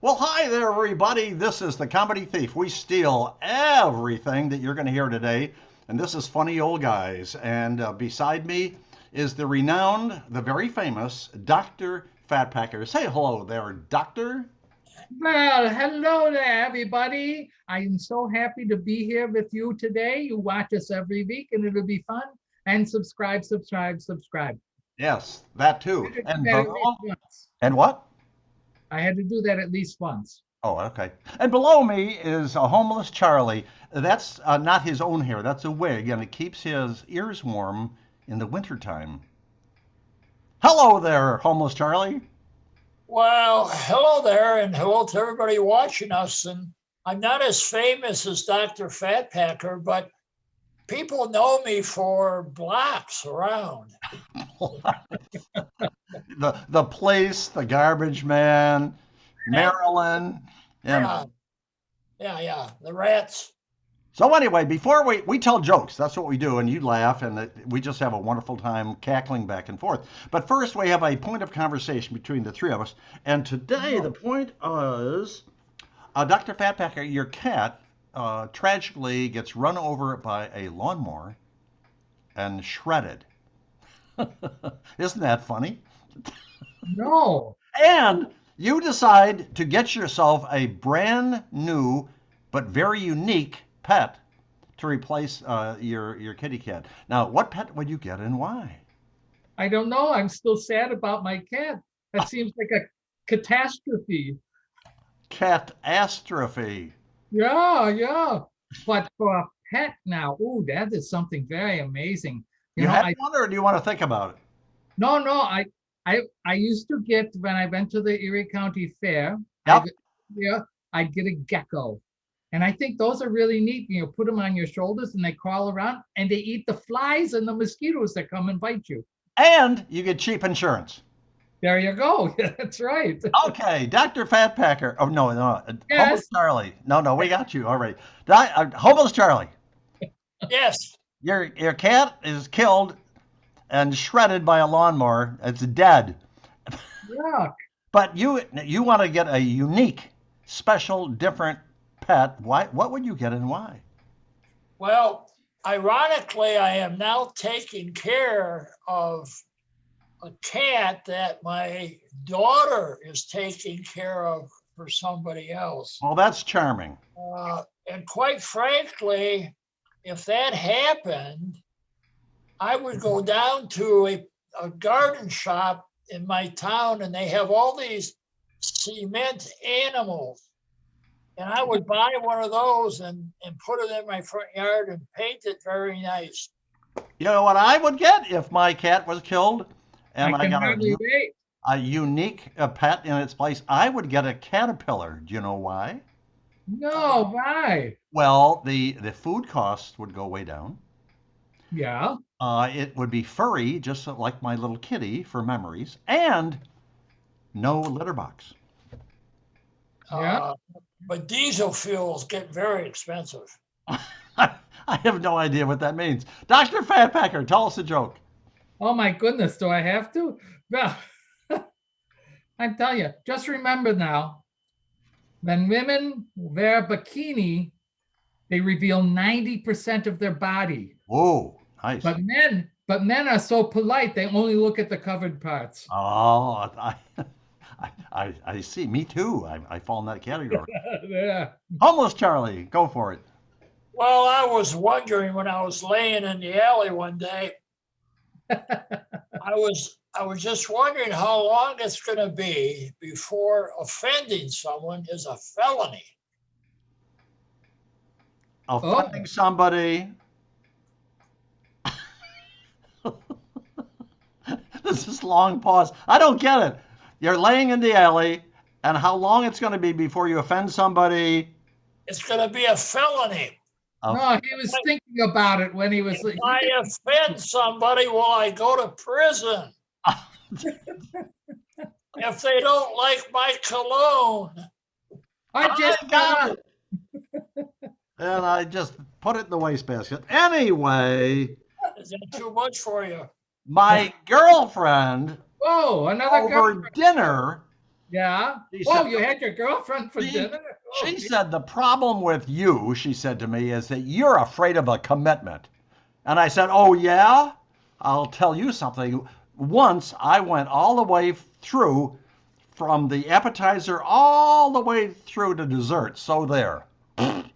Well, hi there, everybody. This is the Comedy Thief. We steal everything that you're going to hear today. And this is Funny Old Guys. And beside me is the renowned, the very famous Dr. Fatpacker. Say hello there, Doctor. Well, hello there, everybody. I am so happy to be here with you today. You watch us every week and it'll be fun. And subscribe, subscribe, subscribe. Yes, that I too. had to do And that at least below, once. and what? I had to do that at least once. Oh, okay. And below me is a homeless Charlie. That's not his own hair, that's a wig, and it keeps his ears warm in the wintertime. Hello there, homeless Charlie. Well, hello there, and hello to everybody watching us. And I'm not as famous as Dr. Fatpacker, but people know me for blocks around. The place, the garbage man, And Marilyn, and yeah, yeah, the rats. so anyway, before we tell jokes, that's what we do, and you laugh, and we just have a wonderful time cackling back and forth. But first, we have a point of conversation between the three of us, and today the Oh, point is, Dr. Fatpacker, your cat tragically gets run over by a lawnmower and shredded. Isn't that funny? no. And you decide to get yourself a brand new but very unique pet to replace your kitty cat. Now, what pet would you get and why? I don't know. I'm still sad about my cat. That seems like a catastrophe. Catastrophe. Yeah, yeah. But for a pet now, ooh, that is something very amazing. You You know, have I one, or do you want to think about it? No, I used to get when I went to the Erie County Fair. I Yep. Yeah, I'd get a gecko, and I think those are really neat. You put them on your shoulders, and they crawl around, and they eat the flies and the mosquitoes that come and bite you. And you get cheap insurance. There you go. That's right. Okay, Dr. Fatpacker. Oh, no, no. Homeless Yes. Charlie. No, no, we got you already. Homeless Charlie. Yes, Your cat is killed and shredded by a lawnmower. It's dead. Yeah. But you want to get a unique, special, different pet. Why? What would you get and why? well, ironically, I am now taking care of a cat that my daughter is taking care of for somebody else. Well, that's charming. And quite frankly, if that happened, I would go down to a garden shop in my town and they have all these cement animals. And I would buy one of those and put it in my front yard and paint it very nice. You know what I would get if my cat was killed, I and I can got hardly wait. a unique pet in its place? I would get a caterpillar. Do you know why? No, why? Well, the food costs would go way down. Yeah. It would be furry, just like my little kitty for memories, and no litter box. Yeah. Uh, but diesel fuels get very expensive. I have no idea what that means. Dr. Fatpacker, tell us a joke. Oh my goodness, do I have to? Well, I'm telling you, just remember now, when women wear a bikini, they reveal 90% of their body. Whoa, nice. But men are so polite, they only look at the covered parts. Oh, I see. Me too. I fall in that category. Yeah. Homeless Charlie, go for it. Well, I was wondering when I was laying in the alley one day, I was just wondering how long it's going to be before offending someone is a felony. Offending Oh, somebody. This is long pause. I don't get it. You're laying in the alley, and how long it's going to be before you offend somebody? It's going to be a felony. Of no, he was thinking about it when he was. If I offend somebody, will I go to prison? If they don't like my cologne, I I just got it. And I just put it in the wastebasket. Anyway, is that too much for you? my girlfriend Oh, another over girlfriend. dinner Yeah. She Oh, said- you had your girlfriend for She- dinner? Oh, She said, the problem with you, she said to me, is that you're afraid of a commitment. And I said, oh, yeah? I'll tell you something. Once I went all the way through from the appetizer all the way through to dessert. So there. Dr.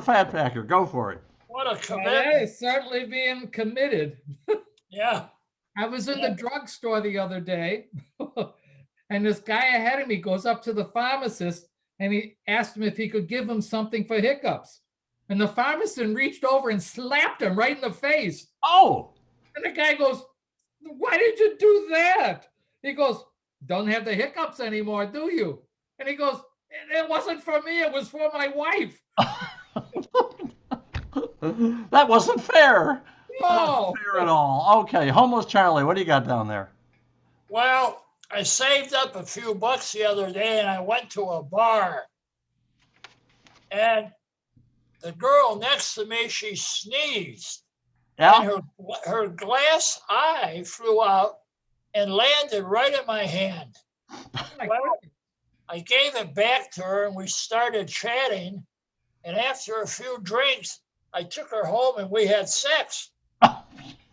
Fatpacker, go for it. What a well, that commitment. is certainly being committed. Yeah. I was in the drugstore the other day, and this guy ahead of me goes up to the pharmacist and he asked him if he could give him something for hiccups. And the pharmacist reached over and slapped him right in the face. Oh, And the guy goes, why did you do that? He goes, don't have the hiccups anymore, do you? And he goes, it wasn't for me, it was for my wife. that wasn't fair. Oh, Not fair at all. Okay, Homeless Charlie, what do you got down there? Well, I saved up a few bucks the other day and I went to a bar. And the girl next to me, she sneezed. And Yeah. her glass eye flew out and landed right in my hand. my Well, God. I gave it back to her and we started chatting. And after a few drinks, I took her home and we had sex.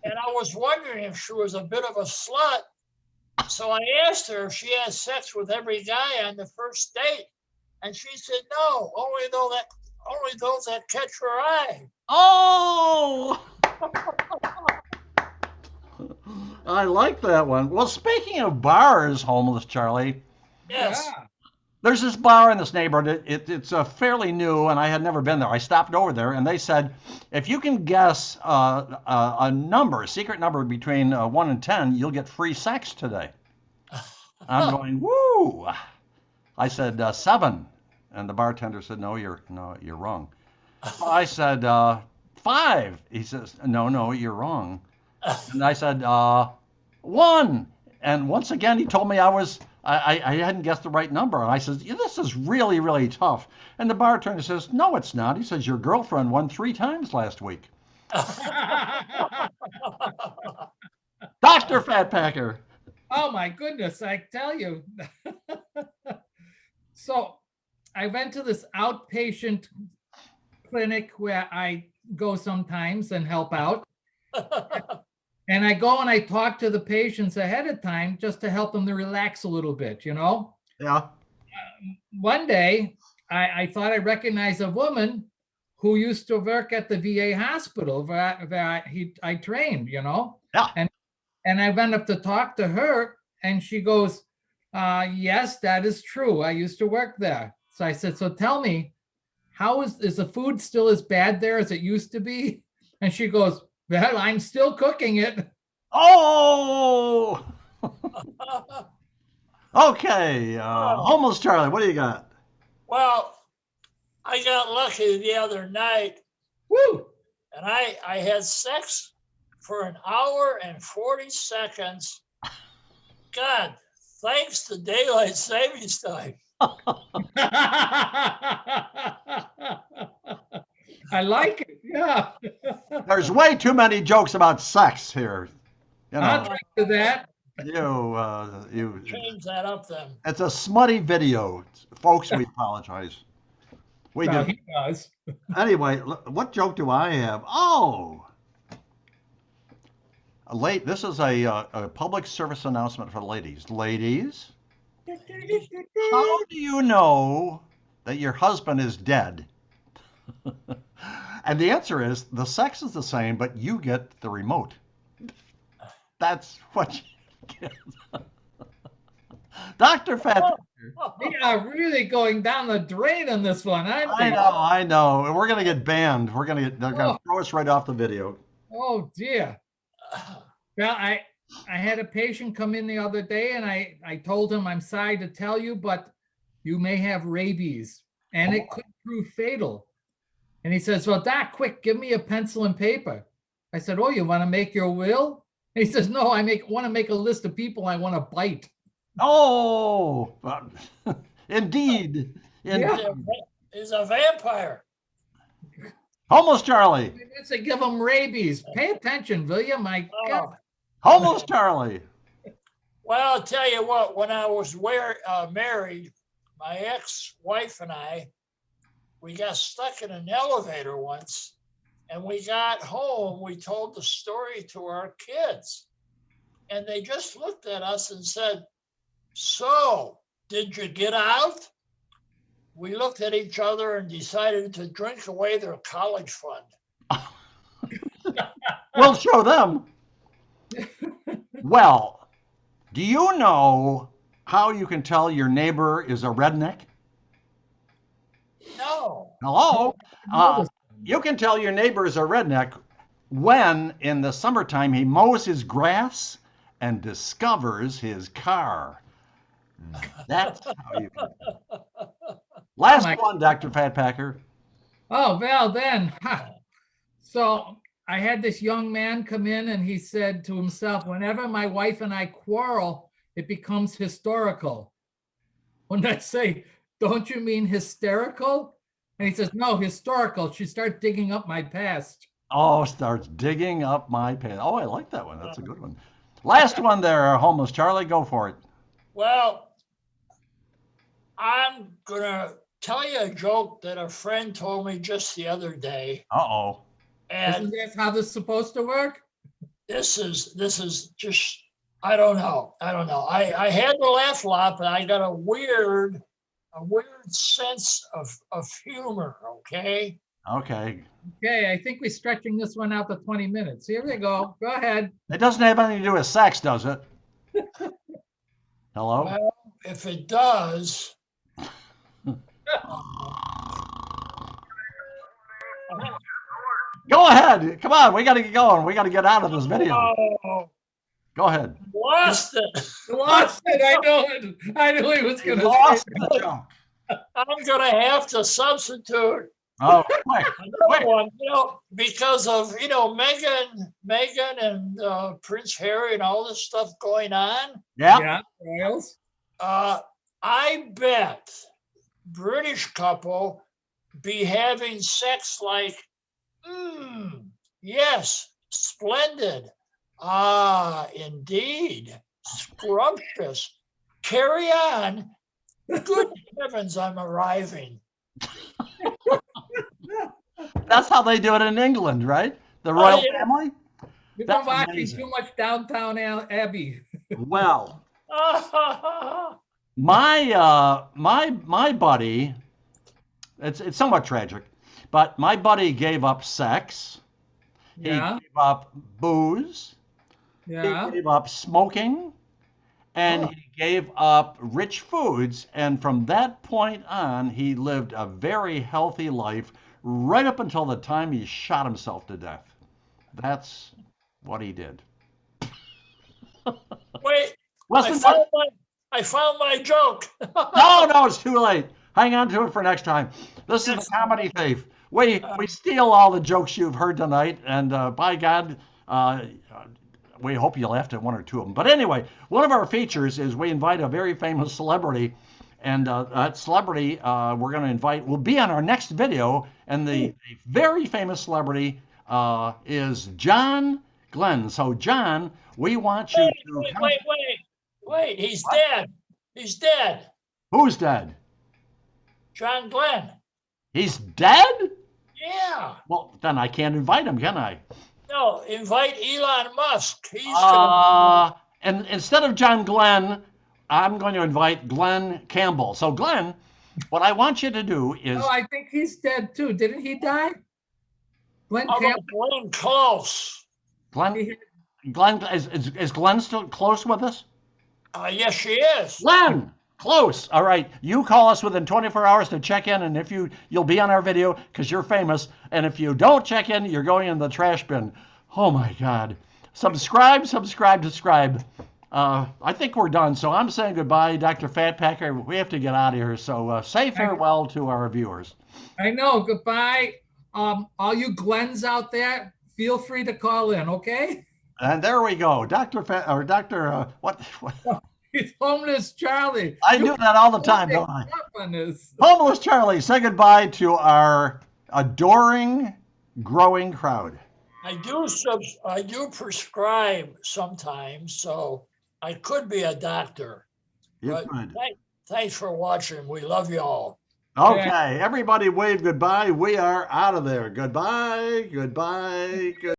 And I was wondering if she was a bit of a slut. So I asked her if she had sex with every guy on the first date. And she said, no, only those that catch her eye. Oh! I like that one. Well, speaking of bars, Homeless Charlie, Yes. Yeah. there's this bar in this neighborhood. It's fairly new, and I had never been there. I stopped over there, and they said, if you can guess a number, a secret number between 1 and 10, you'll get free sex today. I'm going, woo! I said 7, and the bartender said, no, you're wrong. I said 5. He says, no, you're wrong. And I said 1. And once again, he told me I hadn't guessed the right number. And I said, yeah, this is really, really tough. And the bartender says, no, it's not. He says, your girlfriend won 3 times last week. Dr. Fatpacker. Oh my goodness, I tell you. So I went to this outpatient clinic where I go sometimes and help out. And I go and I talk to the patients ahead of time just to help them to relax a little bit, you know? Yeah. One day, I thought I recognized a woman who used to work at the VA hospital where I trained, you know? Yeah. And I went up to talk to her and she goes, yes, that is true. I used to work there. So I said, so tell me, how is the food still as bad there as it used to be? And she goes, well, I'm still cooking it. Oh! Okay. Homeless Charlie, what do you got? Well, I got lucky the other night Woo! and I had sex for an hour and 40 seconds. God, thanks to daylight savings time. I like it. Yeah. There's way too many jokes about sex here. You I'll know, drink to that. you. Change that up then. It's a smutty video, folks. We apologize. We Well, do. he does. Anyway, what joke do I have? Oh, this is a public service announcement for the ladies. Ladies, how do you know that your husband is dead? And the answer is the sex is the same, but you get the remote. That's what you get. Dr. Fat. We are really going down the drain on this one, aren't we? I know. And we're gonna get banned. They're gonna Oh. throw us right off the video. Oh dear. Well, I had a patient come in the other day and I told him, I'm sorry to tell you, but you may have rabies and it could prove fatal. And he says, well, Doc, quick, give me a pencil and paper. I said, oh, you want to make your will? And he says, no, I want to make a list of people I want to bite. Oh, indeed. Yeah. He's a vampire. Homeless Charlie. I said, give him rabies. Pay attention, will you? My God. Oh, Homeless Charlie. Well, I'll tell you what, when I was married, my ex-wife and we got stuck in an elevator once, and we got home, we told the story to our kids, and they just looked at us and said, "So, did you get out?" We looked at each other and decided to drink away their college fund. We'll show them. Well, do you know how you can tell your neighbor is a redneck? No. Hello? Notice. You can tell your neighbor is a redneck when, in the summertime, he mows his grass and discovers his car. That's how you can. Last my- one, Dr. Fat Packer. Oh, well, then. So I had this young man come in and he said to himself, whenever my wife and I quarrel, it becomes historical. When I say, don't you mean hysterical? And he says, no, historical. She starts digging up my past. Oh, starts digging up my pants. Oh, I like that one. That's a good one. Last one there, homeless Charlie. Go for it. Well, I'm going to tell you a joke that a friend told me just the other day. Uh-oh. And Isn't that how this is supposed to work? this is just, I don't know. I had to laugh a lot, but I got a weird sense of humor, okay? Okay. Okay, I think we're stretching this one out to 20 minutes. Here we go. Go ahead. It doesn't have anything to do with sex, does it? Hello? Well, if it does, Go ahead. Come on. We got to get going. We got to get out of this video. oh, Go ahead. lost it. You lost it. I know it. I knew he was You going to lost say the joke. I'm going to have to substitute Oh, quick. another one, because of, Megan and Prince Harry and all this stuff going on. Yeah. Yeah, Royals. I bet British couple be having sex like, yes, splendid. Ah, indeed, scrumptious. Carry on. Good heavens, I'm arriving. That's how they do it in England, right? The royal yeah. family? You've That's been watching amazing. too much Downtown Abbey. Well, my buddy, it's somewhat tragic, but my buddy gave up sex. Yeah, He gave up booze. yeah. He gave up smoking. And Oh. he gave up rich foods. And from that point on, he lived a very healthy life right up until the time he shot himself to death. That's what he did. Wait, Wasn't that? I found my joke. No, it's too late. Hang on to it for next time. This is the Comedy Thief. We steal all the jokes you've heard tonight, and by God, we hope you laughed at one or two of them. But anyway, one of our features is we invite a very famous celebrity, and that celebrity we're going to invite will be on our next video, and the very famous celebrity is John Glenn. So, John, we want you to... Wait, he's dead. He's dead. Who's dead? John Glenn. He's dead? Yeah. Well, then I can't invite him, can I? No, invite Elon Musk. He's gonna. And instead of John Glenn, I'm going to invite Glenn Campbell. So, Glenn, what I want you to do is... Oh, I think he's dead too. Didn't he die? Glenn How Campbell. about Glenn Close? Glenn, is Glenn still close with us? Yes, she is. Glenn, close. All right. You call us within 24 hours to check in, and if you'll be on our video because you're famous. And if you don't check in, you're going in the trash bin. Oh my God. Subscribe. I think we're done. So I'm saying goodbye, Dr. Fat Packer. We have to get out of here. So say farewell to our viewers. I know. Goodbye. All you Glens out there, feel free to call in, okay? And there we go. Dr. What? It's Homeless Charlie. I do that all the time, don't I? On this. Homeless Charlie, say goodbye to our adoring, growing crowd. I do prescribe sometimes, so I could be a doctor. You But could. Thanks for watching. We love you all. Okay, everybody wave goodbye. We are out of there. Goodbye, goodbye, goodbye.